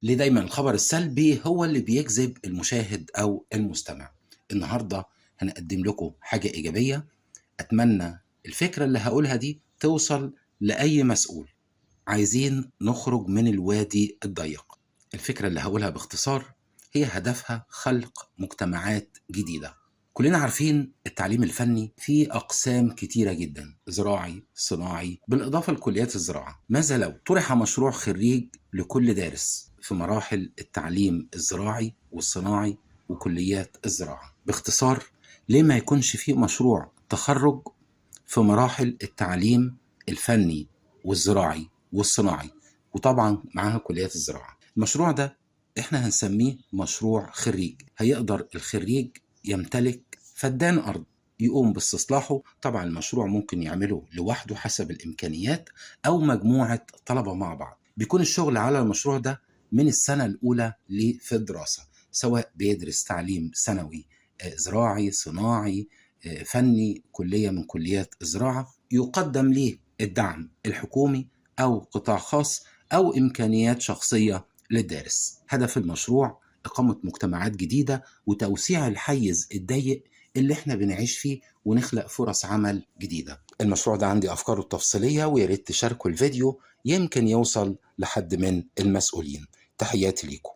ليه دايما الخبر السلبي هو اللي بيجذب المشاهد أو المستمع؟ النهاردة هنقدم لكم حاجة إيجابية. أتمنى الفكرة اللي هقولها دي توصل لأي مسؤول. عايزين نخرج من الوادي الضيق. الفكرة اللي هقولها باختصار هي هدفها خلق مجتمعات جديدة. كلنا عارفين التعليم الفني فيه أقسام كتيرة جدا، زراعي، صناعي، بالإضافة لكليات الزراعة. ماذا لو طرح مشروع خريج لكل دارس في مراحل التعليم الزراعي والصناعي وكليات الزراعة؟ باختصار، ليه ما يكونش فيه مشروع تخرج في مراحل التعليم الفني والزراعي والصناعي، وطبعا معاها كليات الزراعة؟ المشروع ده احنا هنسميه مشروع خريج. هيقدر الخريج يمتلك فدان أرض يقوم باستصلاحه. طبعا المشروع ممكن يعمله لوحده حسب الإمكانيات أو مجموعة طلبة مع بعض. بيكون الشغل على المشروع ده من السنة الأولى في الدراسة، سواء بيدرس تعليم ثانوي، زراعي، صناعي، فني، كلية من كليات الزراعة. يقدم ليه الدعم الحكومي أو قطاع خاص أو إمكانيات شخصية للدارس. هدف المشروع إقامة مجتمعات جديدة وتوسيع الحيز الضيق اللي احنا بنعيش فيه، ونخلق فرص عمل جديدة. المشروع ده عندي أفكاره التفصيلية، وياريت تشاركوا الفيديو يمكن يوصل لحد من المسؤولين. تحياتي ليكم.